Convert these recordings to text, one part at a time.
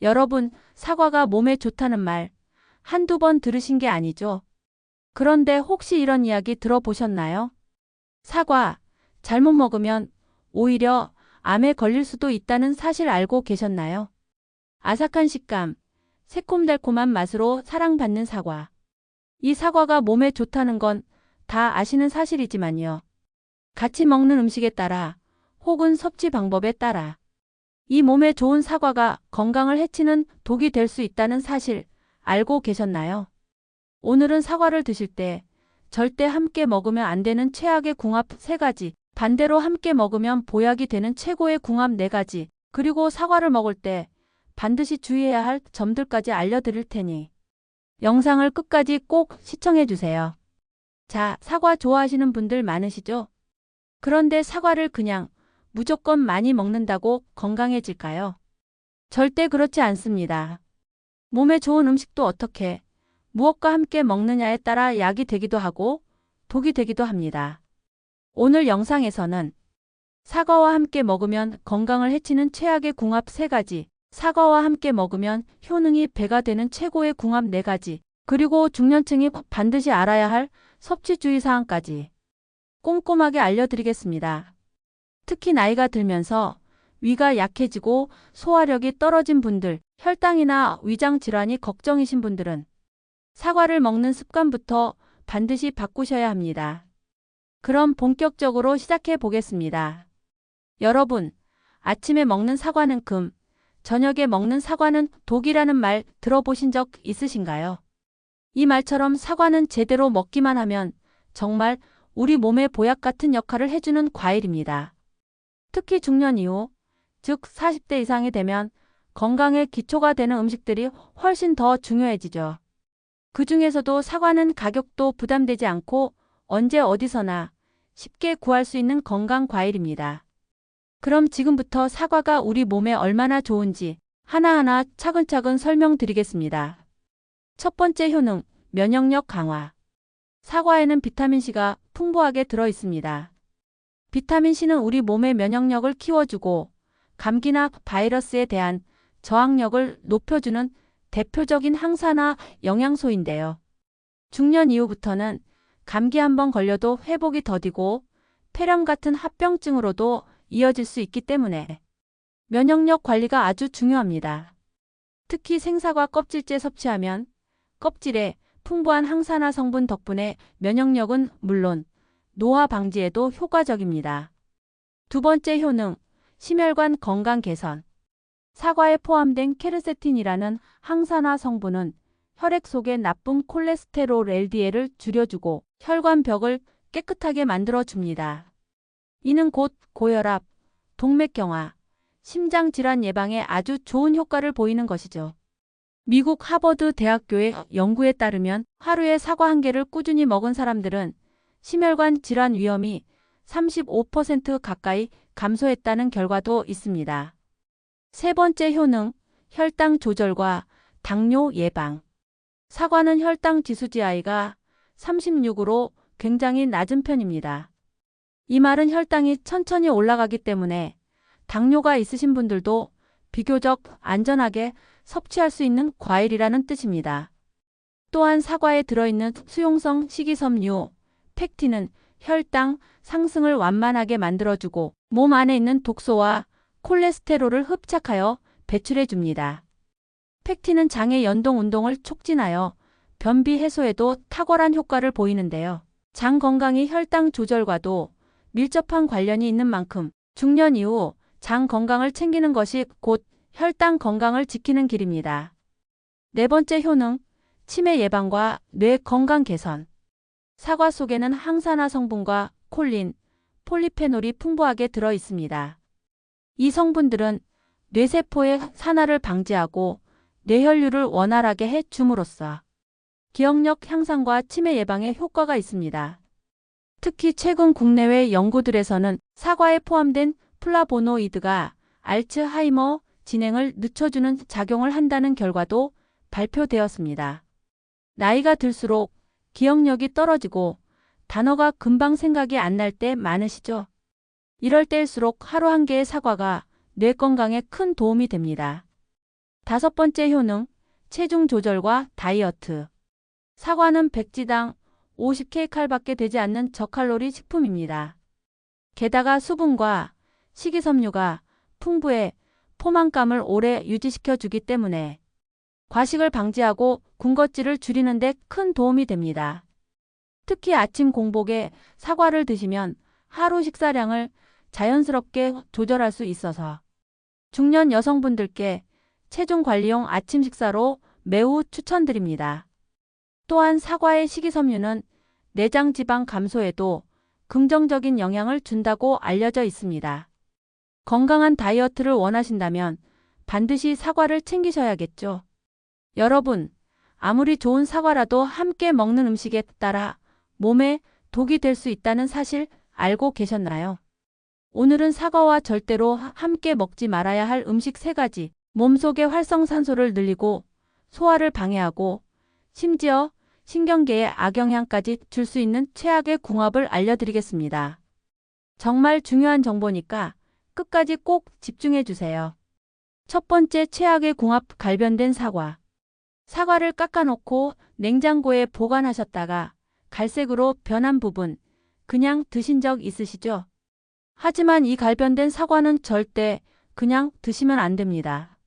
여러분, 사과가 몸에 좋다는 말 한두 번 들으신 게 아니죠? 그런데 혹시 이런 이야기 들어보셨나요? 사과, 잘못 먹으면 오히려 암에 걸릴 수도 있다는 사실 알고 계셨나요? 아삭한 식감, 새콤달콤한 맛으로 사랑받는 사과. 이 사과가 몸에 좋다는 건 다 아시는 사실이지만요. 같이 먹는 음식에 따라 혹은 섭취 방법에 따라 이 몸에 좋은 사과가 건강을 해치는 독이 될 수 있다는 사실 알고 계셨나요? 오늘은 사과를 드실 때 절대 함께 먹으면 안 되는 최악의 궁합 3가지, 반대로 함께 먹으면 보약이 되는 최고의 궁합 4가지, 그리고 사과를 먹을 때 반드시 주의해야 할 점들까지 알려드릴 테니 영상을 끝까지 꼭 시청해주세요. 자, 사과 좋아하시는 분들 많으시죠? 그런데 사과를 그냥 무조건 많이 먹는다고 건강해질까요? 절대 그렇지 않습니다. 몸에 좋은 음식도 어떻게, 무엇과 함께 먹느냐에 따라 약이 되기도 하고 독이 되기도 합니다. 오늘 영상에서는 사과와 함께 먹으면 건강을 해치는 최악의 궁합 3가지, 사과와 함께 먹으면 효능이 배가 되는 최고의 궁합 4가지, 그리고 중년층이 반드시 알아야 할 섭취 주의사항까지 꼼꼼하게 알려드리겠습니다. 특히 나이가 들면서 위가 약해지고 소화력이 떨어진 분들, 혈당이나 위장 질환이 걱정이신 분들은 사과를 먹는 습관부터 반드시 바꾸셔야 합니다. 그럼 본격적으로 시작해 보겠습니다. 여러분, 아침에 먹는 사과는 금, 저녁에 먹는 사과는 독이라는 말 들어보신 적 있으신가요? 이 말처럼 사과는 제대로 먹기만 하면 정말 우리 몸의 보약 같은 역할을 해주는 과일입니다. 특히 중년 이후, 즉 40대 이상이 되면 건강의 기초가 되는 음식들이 훨씬 더 중요해지죠. 그 중에서도 사과는 가격도 부담되지 않고 언제 어디서나 쉽게 구할 수 있는 건강 과일입니다. 그럼 지금부터 사과가 우리 몸에 얼마나 좋은지 하나하나 차근차근 설명드리겠습니다. 첫 번째 효능, 면역력 강화. 사과에는 비타민C가 풍부하게 들어 있습니다. 비타민C는 우리 몸의 면역력을 키워주고 감기나 바이러스에 대한 저항력을 높여주는 대표적인 항산화 영양소인데요. 중년 이후부터는 감기 한번 걸려도 회복이 더디고 폐렴 같은 합병증으로도 이어질 수 있기 때문에 면역력 관리가 아주 중요합니다. 특히 생사과 껍질째 섭취하면 껍질에 풍부한 항산화 성분 덕분에 면역력은 물론 노화 방지에도 효과적입니다. 두 번째 효능, 심혈관 건강 개선. 사과에 포함된 케르세틴이라는 항산화 성분은 혈액 속의 나쁜 콜레스테롤 LDL을 줄여주고 혈관벽을 깨끗하게 만들어줍니다. 이는 곧 고혈압, 동맥경화, 심장질환 예방에 아주 좋은 효과를 보이는 것이죠. 미국 하버드 대학교의 연구에 따르면 하루에 사과 한 개를 꾸준히 먹은 사람들은 심혈관 질환 위험이 35% 가까이 감소했다는 결과도 있습니다. 세 번째 효능, 혈당 조절과 당뇨 예방. 사과는 혈당 지수 GI가 36으로 굉장히 낮은 편입니다. 이 말은 혈당이 천천히 올라가기 때문에 당뇨가 있으신 분들도 비교적 안전하게 섭취할 수 있는 과일이라는 뜻입니다. 또한 사과에 들어있는 수용성 식이섬유, 펙틴은 혈당 상승을 완만하게 만들어주고 몸 안에 있는 독소와 콜레스테롤을 흡착하여 배출해줍니다. 펙틴은 장의 연동 운동을 촉진하여 변비 해소에도 탁월한 효과를 보이는데요. 장 건강이 혈당 조절과도 밀접한 관련이 있는 만큼 중년 이후 장 건강을 챙기는 것이 곧 혈당 건강을 지키는 길입니다. 네 번째 효능, 치매 예방과 뇌 건강 개선. 사과 속에는 항산화 성분과 콜린, 폴리페놀이 풍부하게 들어 있습니다. 이 성분들은 뇌세포의 산화를 방지하고 뇌혈류를 원활하게 해 줌으로써 기억력 향상과 치매 예방에 효과가 있습니다. 특히 최근 국내외 연구들에서는 사과에 포함된 플라보노이드가 알츠하이머 진행을 늦춰주는 작용을 한다는 결과도 발표되었습니다. 나이가 들수록 기억력이 떨어지고 단어가 금방 생각이 안 날 때 많으시죠? 이럴 때일수록 하루 한 개의 사과가 뇌 건강에 큰 도움이 됩니다. 5번째 효능, 체중 조절과 다이어트. 사과는 백지당 50kcal밖에 되지 않는 저칼로리 식품입니다. 게다가 수분과 식이섬유가 풍부해 포만감을 오래 유지시켜 주기 때문에 과식을 방지하고 군것질을 줄이는 데 큰 도움이 됩니다. 특히 아침 공복에 사과를 드시면 하루 식사량을 자연스럽게 조절할 수 있어서 중년 여성분들께 체중 관리용 아침 식사로 매우 추천드립니다. 또한 사과의 식이섬유는 내장 지방 감소에도 긍정적인 영향을 준다고 알려져 있습니다. 건강한 다이어트를 원하신다면 반드시 사과를 챙기셔야겠죠. 여러분, 아무리 좋은 사과라도 함께 먹는 음식에 따라 몸에 독이 될 수 있다는 사실 알고 계셨나요? 오늘은 사과와 절대로 함께 먹지 말아야 할 음식 3가지, 몸속의 활성산소를 늘리고 소화를 방해하고 심지어 신경계에 악영향까지 줄 수 있는 최악의 궁합을 알려드리겠습니다. 정말 중요한 정보니까 끝까지 꼭 집중해 주세요. 첫 번째 최악의 궁합, 갈변된 사과. 사과를 깎아놓고 냉장고에 보관하셨다가 갈색으로 변한 부분 그냥 드신 적 있으시죠? 하지만 이 갈변된 사과는 절대 그냥 드시면 안 됩니다.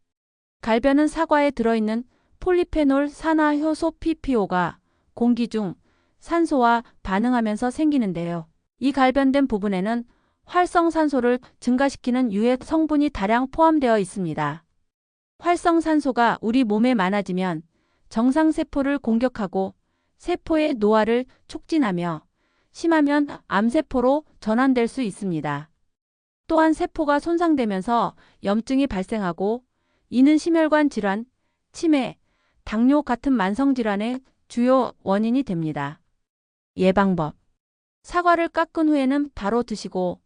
갈변은 사과에 들어있는 폴리페놀 산화효소 PPO가 공기 중 산소와 반응하면서 생기는데요. 이 갈변된 부분에는 활성산소를 증가시키는 유해 성분이 다량 포함되어 있습니다. 활성산소가 우리 몸에 많아지면 정상세포를 공격하고 세포의 노화를 촉진하며 심하면 암세포로 전환될 수 있습니다. 또한 세포가 손상되면서 염증이 발생하고 이는 심혈관 질환, 치매, 당뇨 같은 만성질환의 주요 원인이 됩니다. 예방법. 사과를 깎은 후에는 바로 드시고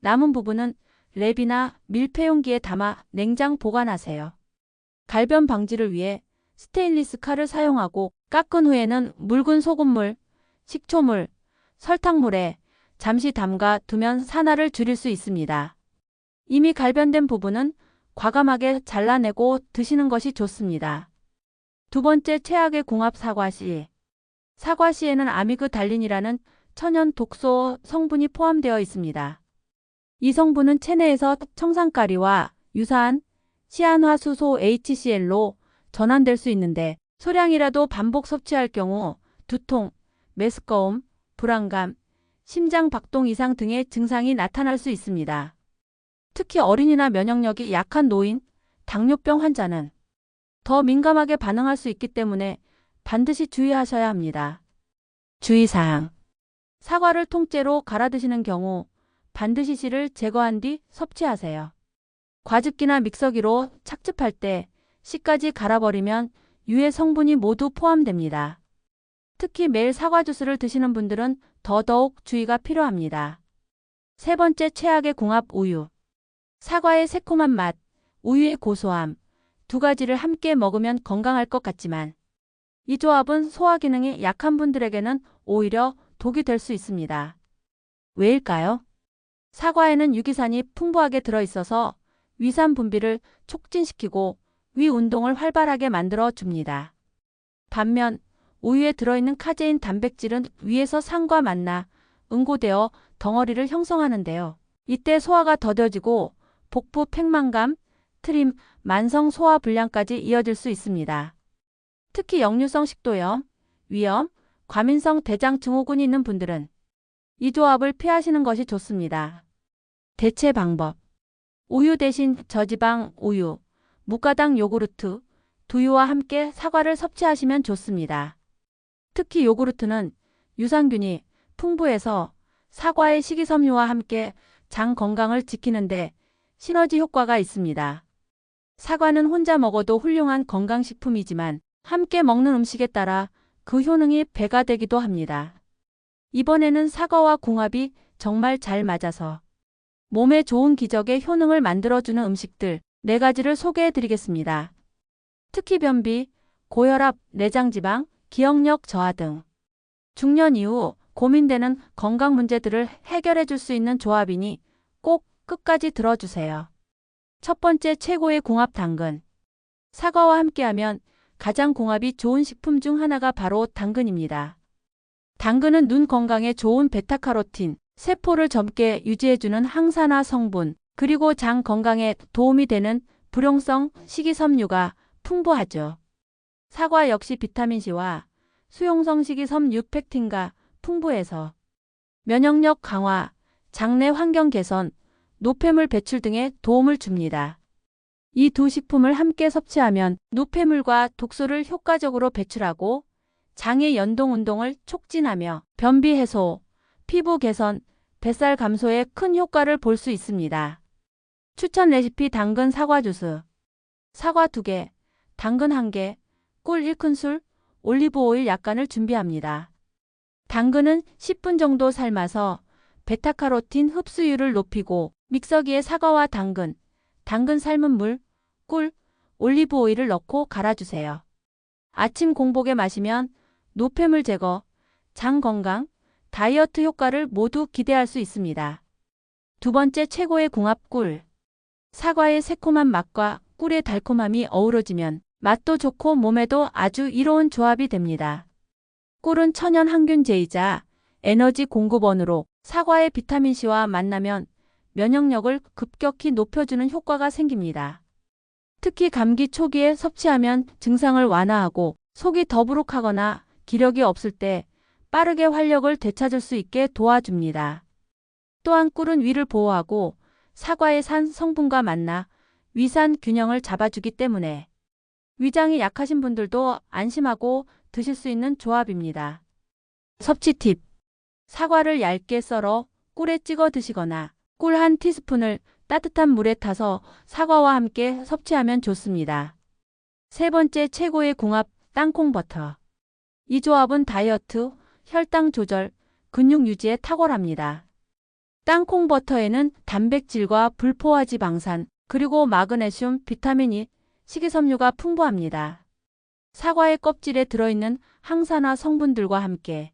남은 부분은 랩이나 밀폐용기에 담아 냉장 보관하세요. 갈변 방지를 위해 스테인리스 칼을 사용하고 깎은 후에는 묽은 소금물, 식초물, 설탕물에 잠시 담가 두면 산화를 줄일 수 있습니다. 이미 갈변된 부분은 과감하게 잘라내고 드시는 것이 좋습니다. 두 번째 최악의 궁합, 사과씨. 사과씨에는 아미그달린이라는 천연 독소 성분이 포함되어 있습니다. 이 성분은 체내에서 청산가리와 유사한 시안화수소 HCl로 전환될 수 있는데 소량이라도 반복 섭취할 경우 두통, 메스꺼움, 불안감, 심장 박동 이상 등의 증상이 나타날 수 있습니다. 특히 어린이나 면역력이 약한 노인, 당뇨병 환자는 더 민감하게 반응할 수 있기 때문에 반드시 주의하셔야 합니다. 주의사항. 사과를 통째로 갈아 드시는 경우 반드시 씨를 제거한 뒤 섭취하세요. 과즙기나 믹서기로 착즙할 때 씨까지 갈아버리면 유해 성분이 모두 포함됩니다. 특히 매일 사과 주스를 드시는 분들은 더더욱 주의가 필요합니다. 세 번째 최악의 궁합, 우유. 사과의 새콤한 맛, 우유의 고소함, 2가지를 함께 먹으면 건강할 것 같지만 이 조합은 소화 기능이 약한 분들에게는 오히려 독이 될 수 있습니다. 왜일까요? 사과에는 유기산이 풍부하게 들어있어서 위산 분비를 촉진시키고 위 운동을 활발하게 만들어 줍니다. 반면 우유에 들어있는 카제인 단백질은 위에서 산과 만나 응고되어 덩어리를 형성하는데요. 이때 소화가 더뎌지고 복부 팽만감, 트림, 만성 소화 불량까지 이어질 수 있습니다. 특히 역류성 식도염, 위염, 과민성 대장 증후군이 있는 분들은 이 조합을 피하시는 것이 좋습니다. 대체 방법. 우유 대신 저지방 우유, 무가당 요구르트, 두유와 함께 사과를 섭취하시면 좋습니다. 특히 요구르트는 유산균이 풍부해서 사과의 식이섬유와 함께 장 건강을 지키는데 시너지 효과가 있습니다. 사과는 혼자 먹어도 훌륭한 건강식품이지만 함께 먹는 음식에 따라 그 효능이 배가 되기도 합니다. 이번에는 사과와 궁합이 정말 잘 맞아서 몸에 좋은 기적의 효능을 만들어주는 음식들 4가지를 소개해 드리겠습니다. 특히 변비, 고혈압, 내장지방, 기억력 저하 등 중년 이후 고민되는 건강 문제들을 해결해 줄 수 있는 조합이니 꼭 끝까지 들어주세요. 첫 번째 최고의 궁합, 당근. 사과와 함께하면 가장 궁합이 좋은 식품 중 하나가 바로 당근입니다. 당근은 눈 건강에 좋은 베타카로틴, 세포를 젊게 유지해주는 항산화 성분, 그리고 장 건강에 도움이 되는 불용성 식이섬유가 풍부하죠. 사과 역시 비타민C와 수용성 식이섬유 펙틴과 풍부해서 면역력 강화, 장내 환경 개선, 노폐물 배출 등에 도움을 줍니다. 이 두 식품을 함께 섭취하면 노폐물과 독소를 효과적으로 배출하고 장의 연동 운동을 촉진하며 변비 해소, 피부 개선, 뱃살 감소에 큰 효과를 볼 수 있습니다. 추천 레시피 당근 사과 주스. 사과 2개, 당근 1개, 꿀 1큰술, 올리브 오일 약간을 준비합니다. 당근은 10분 정도 삶아서 베타카로틴 흡수율을 높이고 믹서기에 사과와 당근, 당근 삶은 물, 꿀, 올리브 오일을 넣고 갈아주세요. 아침 공복에 마시면 노폐물 제거, 장 건강, 다이어트 효과를 모두 기대할 수 있습니다. 두 번째 최고의 궁합 꿀. 사과의 새콤한 맛과 꿀의 달콤함이 어우러지면 맛도 좋고 몸에도 아주 이로운 조합이 됩니다. 꿀은 천연 항균제이자 에너지 공급원으로 사과의 비타민C와 만나면 면역력을 급격히 높여주는 효과가 생깁니다. 특히 감기 초기에 섭취하면 증상을 완화하고 속이 더부룩하거나 기력이 없을 때 빠르게 활력을 되찾을 수 있게 도와줍니다. 또한 꿀은 위를 보호하고 사과의 산 성분과 만나 위산 균형을 잡아주기 때문에 위장이 약하신 분들도 안심하고 드실 수 있는 조합입니다. 섭취 팁. 사과를 얇게 썰어 꿀에 찍어 드시거나 꿀 1티스푼을 따뜻한 물에 타서 사과와 함께 섭취하면 좋습니다. 세 번째 최고의 궁합 땅콩버터. 이 조합은 다이어트, 혈당 조절, 근육 유지에 탁월합니다. 땅콩버터에는 단백질과 불포화지방산, 그리고 마그네슘, 비타민이, 식이섬유가 풍부합니다. 사과의 껍질에 들어있는 항산화 성분들과 함께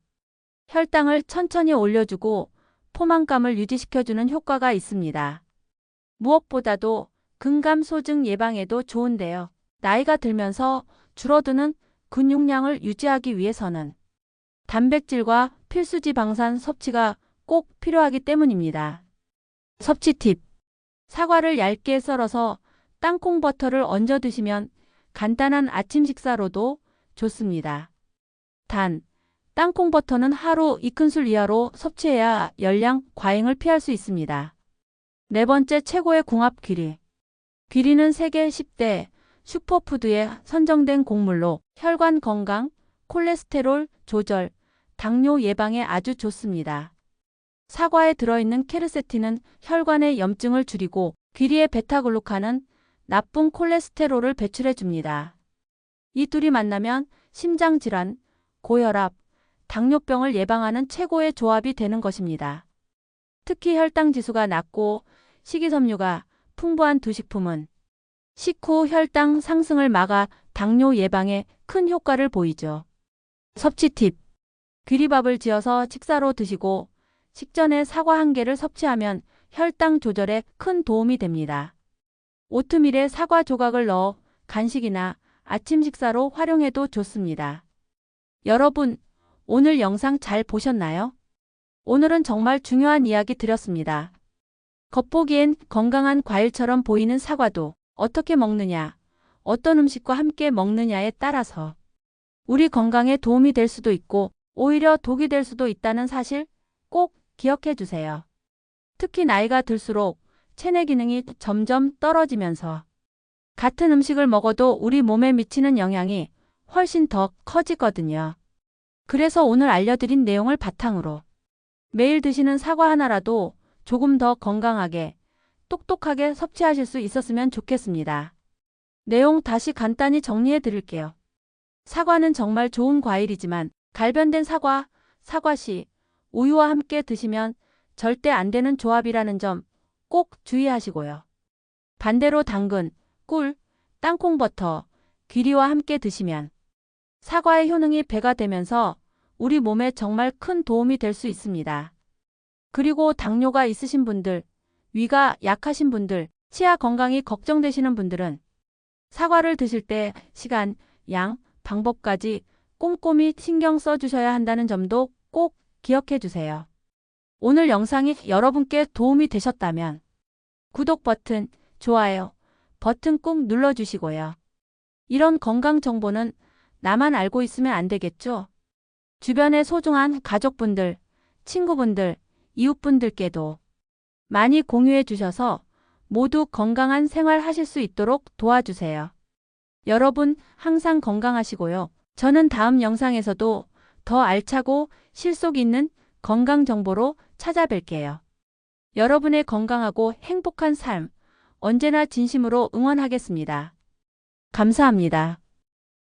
혈당을 천천히 올려주고 포만감을 유지시켜주는 효과가 있습니다. 무엇보다도 근감소증 예방에도 좋은데요. 나이가 들면서 줄어드는 근육량을 유지하기 위해서는 단백질과 필수지방산 섭취가 꼭 필요하기 때문입니다. 섭취 팁. 사과를 얇게 썰어서 땅콩버터를 얹어 드시면 간단한 아침 식사로도 좋습니다. 단, 땅콩버터는 하루 2큰술 이하로 섭취해야 열량 과잉을 피할 수 있습니다. 네 번째 최고의 궁합 귀리. 귀리는 세계 10대 슈퍼푸드에 선정된 곡물로 혈관 건강, 콜레스테롤 조절, 당뇨 예방에 아주 좋습니다. 사과에 들어있는 케르세틴은 혈관의 염증을 줄이고 귀리의 베타글루칸은 나쁜 콜레스테롤을 배출해 줍니다. 이 둘이 만나면 심장질환, 고혈압, 당뇨병을 예방하는 최고의 조합이 되는 것입니다. 특히 혈당 지수가 낮고 식이섬유가 풍부한 두 식품은 식후 혈당 상승을 막아 당뇨 예방에 큰 효과를 보이죠. 섭취 팁. 귀리밥을 지어서 식사로 드시고 식전에 사과 1개를 섭취하면 혈당 조절에 큰 도움이 됩니다. 오트밀에 사과 조각을 넣어 간식이나 아침 식사로 활용해도 좋습니다. 여러분, 오늘 영상 잘 보셨나요? 오늘은 정말 중요한 이야기 드렸습니다. 겉보기엔 건강한 과일처럼 보이는 사과도 어떻게 먹느냐, 어떤 음식과 함께 먹느냐에 따라서 우리 건강에 도움이 될 수도 있고 오히려 독이 될 수도 있다는 사실 꼭 기억해 주세요. 특히 나이가 들수록 체내 기능이 점점 떨어지면서 같은 음식을 먹어도 우리 몸에 미치는 영향이 훨씬 더 커지거든요. 그래서 오늘 알려드린 내용을 바탕으로 매일 드시는 사과 하나라도 조금 더 건강하게, 똑똑하게 섭취하실 수 있었으면 좋겠습니다. 내용 다시 간단히 정리해 드릴게요. 사과는 정말 좋은 과일이지만 갈변된 사과, 사과씨, 우유와 함께 드시면 절대 안 되는 조합이라는 점 꼭 주의하시고요. 반대로 당근, 꿀, 땅콩버터, 귀리와 함께 드시면 사과의 효능이 배가 되면서 우리 몸에 정말 큰 도움이 될 수 있습니다. 그리고 당뇨가 있으신 분들, 위가 약하신 분들, 치아 건강이 걱정되시는 분들은 사과를 드실 때 시간, 양, 방법까지 꼼꼼히 신경 써 주셔야 한다는 점도 꼭 기억해 주세요. 오늘 영상이 여러분께 도움이 되셨다면 구독 버튼, 좋아요 버튼 꾹 눌러주시고요. 이런 건강 정보는 나만 알고 있으면 안 되겠죠? 주변의 소중한 가족분들, 친구분들, 이웃분들께도 많이 공유해 주셔서 모두 건강한 생활 하실 수 있도록 도와주세요. 여러분 항상 건강하시고요. 저는 다음 영상에서도 더 알차고 실속 있는 건강 정보로 찾아뵐게요. 여러분의 건강하고 행복한 삶 언제나 진심으로 응원하겠습니다. 감사합니다.